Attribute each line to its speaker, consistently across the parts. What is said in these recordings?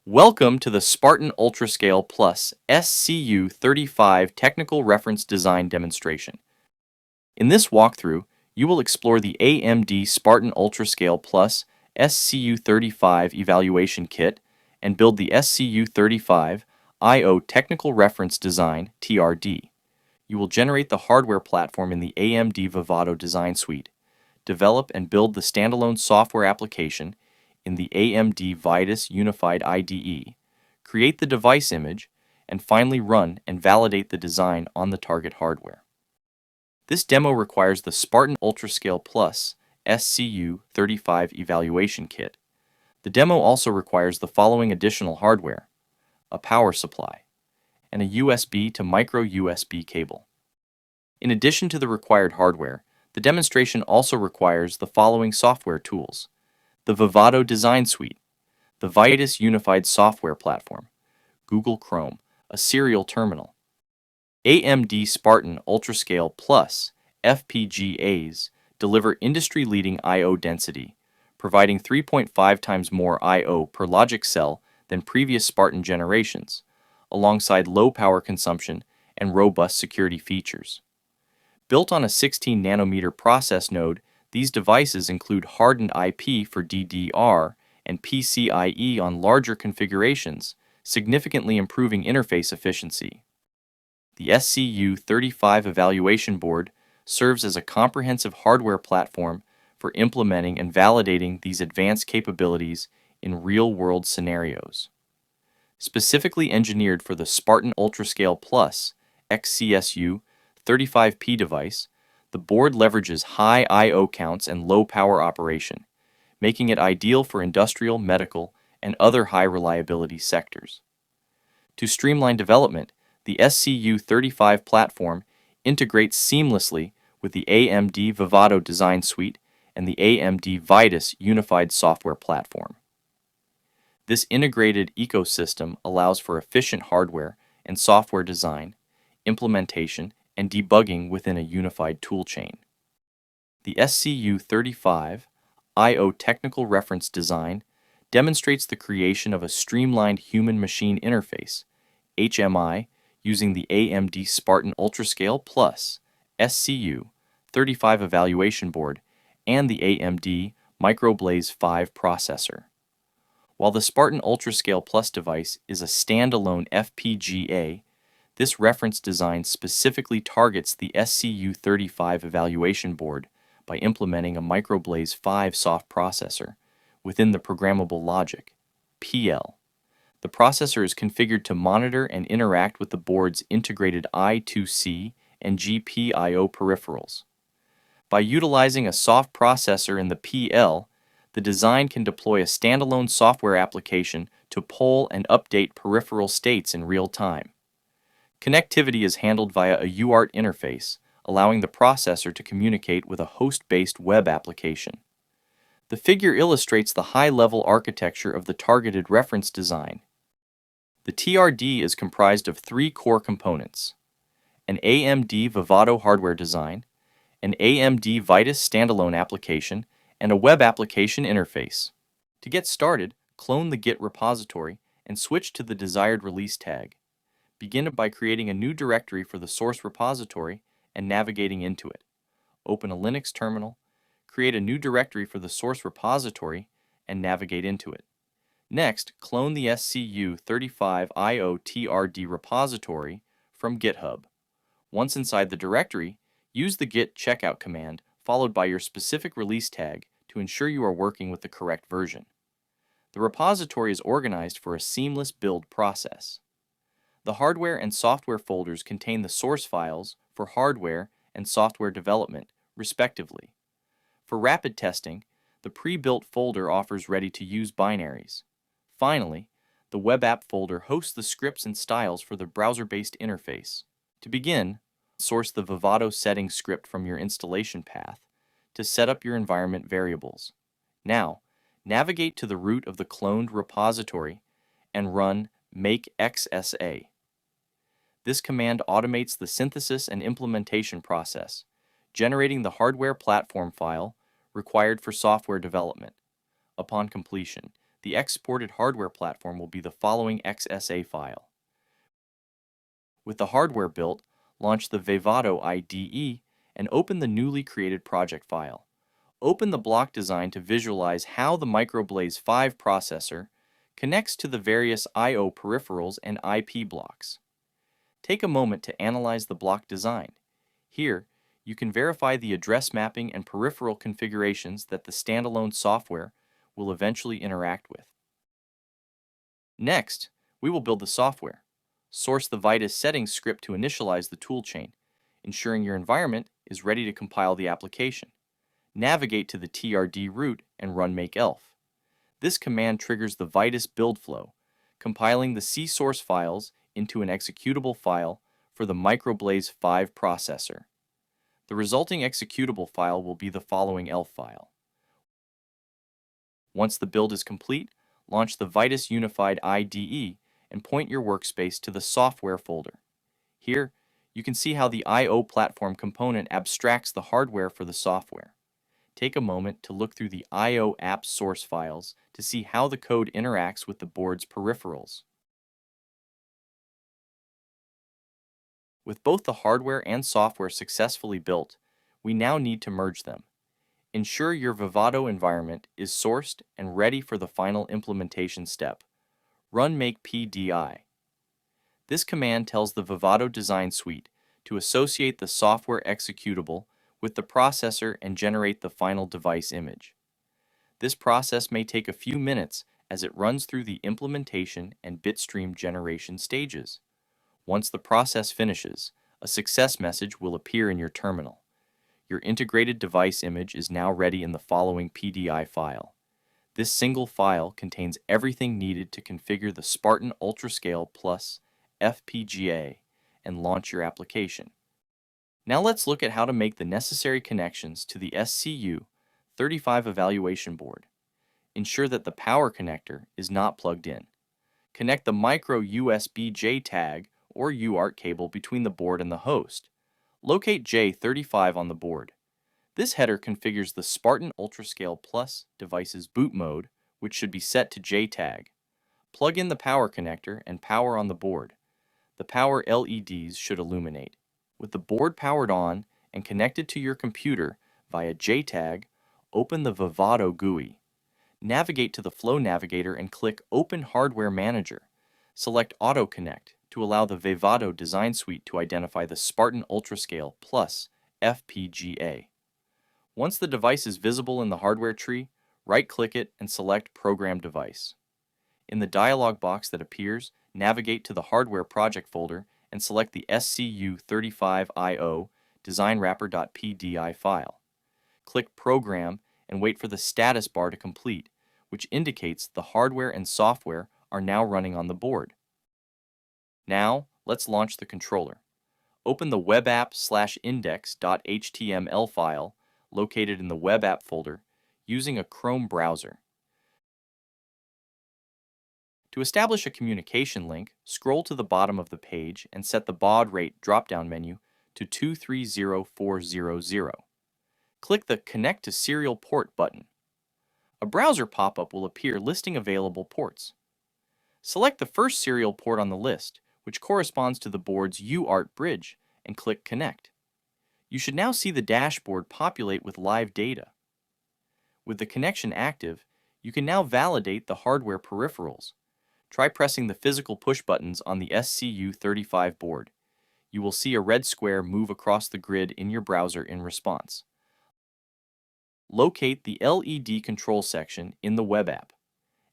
Speaker 1: Welcome to the Spartan UltraScale Plus SCU-35 Technical Reference Design Demonstration. In this walkthrough, you will explore the AMD Spartan UltraScale Plus SCU-35 Evaluation Kit and build the SCU-35 I/O Technical Reference Design (TRD). You will generate the hardware platform in the AMD Vivado Design Suite, develop and build the standalone software application in the AMD Vitis Unified IDE, create the device image, and finally run and validate the design on the target hardware. This demo requires the Spartan UltraScale Plus SCU-35 Evaluation Kit. The demo also requires the following additional hardware: a power supply, and a USB to micro USB cable. In addition to the required hardware, the demonstration also requires the following software tools: the Vivado Design Suite, the Vitis Unified Software Platform, Google Chrome, a serial terminal, AMD Spartan UltraScale Plus FPGAs deliver industry-leading I/O density, providing 3.5 times more I/O per logic cell than previous Spartan generations, alongside low power consumption and robust security features. Built on a 16-nanometer process node, these devices include hardened IP for DDR and PCIe on larger configurations, significantly improving interface efficiency. The SCU-35 evaluation board serves as a comprehensive hardware platform for implementing and validating these advanced capabilities in real-world scenarios. Specifically engineered for the Spartan UltraScale Plus XCSU 35P device, the board leverages high I/O counts and low power operation, making it ideal for industrial, medical, and other high reliability sectors. To streamline development, the SCU-35 platform integrates seamlessly with the AMD Vivado Design Suite and the AMD Vitis Unified Software Platform. This integrated ecosystem allows for efficient hardware and software design, implementation, and debugging within a unified toolchain. The SCU-35 I/O Technical Reference Design demonstrates the creation of a streamlined human-machine interface, HMI, using the AMD Spartan UltraScale Plus SCU-35 evaluation board and the AMD MicroBlaze 5 processor. While the Spartan UltraScale Plus device is a standalone FPGA, this reference design specifically targets the SCU-35 evaluation board by implementing a MicroBlaze 5 soft processor within the programmable logic, PL. The processor is configured to monitor and interact with the board's integrated I2C and GPIO peripherals. By utilizing a soft processor in the PL, the design can deploy a standalone software application to poll and update peripheral states in real time. Connectivity is handled via a UART interface, allowing the processor to communicate with a host-based web application. The figure illustrates the high-level architecture of the targeted reference design. The TRD is comprised of three core components: an AMD Vivado hardware design, an AMD Vitis standalone application, and a web application interface. To get started, clone the Git repository and switch to the desired release tag. Begin by creating a new directory for the source repository and navigating into it. Open a Linux terminal, create a new directory for the source repository, and navigate into it. Next, clone the SCU-35 I/O TRD repository from GitHub. Once inside the directory, use the git checkout command followed by your specific release tag to ensure you are working with the correct version. The repository is organized for a seamless build process. The hardware and software folders contain the source files for hardware and software development, respectively. For rapid testing, the pre-built folder offers ready-to-use binaries. Finally, the web app folder hosts the scripts and styles for the browser-based interface. To begin, source the Vivado settings script from your installation path to set up your environment variables. Now, navigate to the root of the cloned repository and run make xsa. This command automates the synthesis and implementation process, generating the hardware platform file required for software development. Upon completion, the exported hardware platform will be the following XSA file. With the hardware built, launch the Vivado IDE and open the newly created project file. Open the block design to visualize how the Microblaze 5 processor connects to the various I/O peripherals and IP blocks. Take a moment to analyze the block design. Here, you can verify the address mapping and peripheral configurations that the standalone software will eventually interact with. Next, we will build the software. Source the Vitis settings script to initialize the toolchain, ensuring your environment is ready to compile the application. Navigate to the TRD root and run makeelf. This command triggers the Vitis build flow, compiling the C-source files into an executable file for the Microblaze 5 processor. The resulting executable file will be the following elf file. Once the build is complete, launch the Vitis Unified IDE and point your workspace to the software folder. Here, you can see how the I/O platform component abstracts the hardware for the software. Take a moment to look through the I/O app source files to see how the code interacts with the board's peripherals. With both the hardware and software successfully built, we now need to merge them. Ensure your Vivado environment is sourced and ready for the final implementation step. Run make PDI. This command tells the Vivado Design Suite to associate the software executable with the processor and generate the final device image. This process may take a few minutes as it runs through the implementation and bitstream generation stages. Once the process finishes, a success message will appear in your terminal. Your integrated device image is now ready in the following PDI file. This single file contains everything needed to configure the Spartan UltraScale Plus FPGA and launch your application. Now let's look at how to make the necessary connections to the SCU-35 evaluation board. Ensure that the power connector is not plugged in. Connect the micro USB JTAG or UART cable between the board and the host. Locate J35 on the board. This header configures the Spartan UltraScale Plus device's boot mode, which should be set to JTAG. Plug in the power connector and power on the board. The power LEDs should illuminate. With the board powered on and connected to your computer via JTAG, open the Vivado GUI. Navigate to the Flow Navigator and click Open Hardware Manager. Select Auto Connect to allow the Vivado Design Suite to identify the Spartan UltraScale Plus FPGA. Once the device is visible in the hardware tree, right-click it and select Program Device. In the dialog box that appears, navigate to the Hardware Project folder and select the SCU-35IO designwrapper.pdi file. Click Program and wait for the status bar to complete, which indicates the hardware and software are now running on the board. Now, let's launch the controller. Open the webapp/index.html file located in the Web App folder using a Chrome browser. To establish a communication link, scroll to the bottom of the page and set the baud rate drop-down menu to 230400. Click the Connect to Serial Port button. A browser pop-up will appear listing available ports. Select the first serial port on the list, which corresponds to the board's UART bridge, and click Connect. You should now see the dashboard populate with live data. With the connection active, you can now validate the hardware peripherals. Try pressing the physical push buttons on the SCU-35 board. You will see a red square move across the grid in your browser in response. Locate the LED control section in the web app.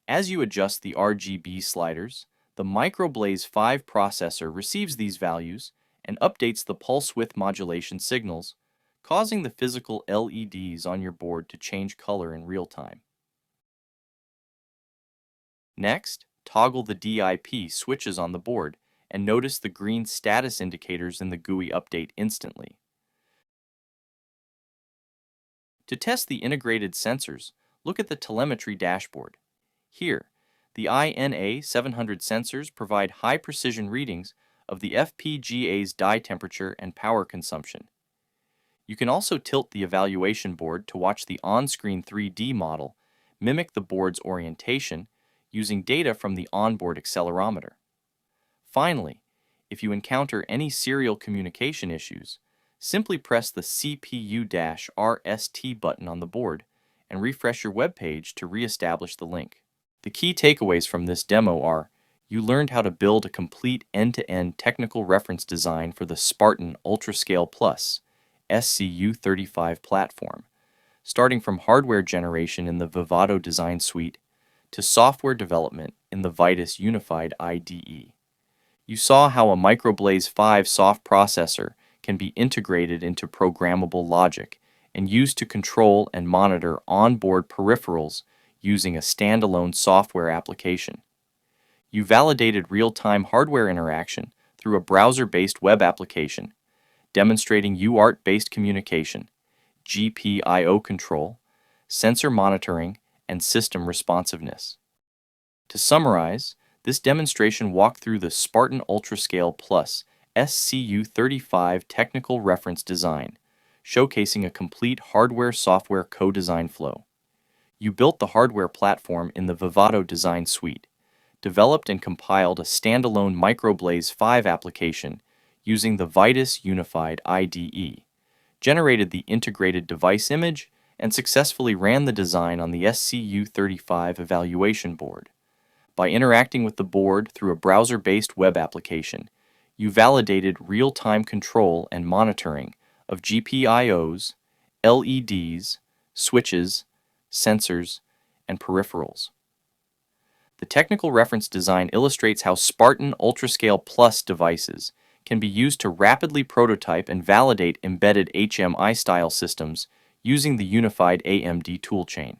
Speaker 1: As you adjust the RGB sliders, the Microblaze 5 processor receives these values and updates the pulse width modulation signals, causing the physical LEDs on your board to change color in real time. Next, toggle the DIP switches on the board and notice the green status indicators in the GUI update instantly. To test the integrated sensors, look at the telemetry dashboard. Here, the INA 700 sensors provide high-precision readings of the FPGA's die temperature and power consumption. You can also tilt the evaluation board to watch the on-screen 3D model mimic the board's orientation using data from the onboard accelerometer. Finally, if you encounter any serial communication issues, simply press the CPU-RST button on the board and refresh your web page to reestablish the link. The key takeaways from this demo are: you learned how to build a complete end-to-end technical reference design for the Spartan UltraScale Plus SCU35 platform, starting from hardware generation in the Vivado Design Suite to software development in the Vitis Unified IDE. You saw how a Microblaze 5 soft processor can be integrated into programmable logic and used to control and monitor onboard peripherals using a standalone software application. You validated real-time hardware interaction through a browser-based web application, demonstrating UART-based communication, GPIO control, sensor monitoring, and system responsiveness. To summarize, this demonstration walked through the Spartan UltraScale Plus SCU35 technical reference design, showcasing a complete hardware-software co-design flow. You built the hardware platform in the Vivado Design Suite, developed and compiled a standalone Microblaze 5 application using the Vitis Unified IDE, generated the integrated device image, and successfully ran the design on the SCU35 evaluation board. By interacting with the board through a browser-based web application, you validated real-time control and monitoring of GPIOs, LEDs, switches, sensors, and peripherals. The technical reference design illustrates how Spartan UltraScale Plus devices can be used to rapidly prototype and validate embedded HMI-style systems using the unified AMD toolchain.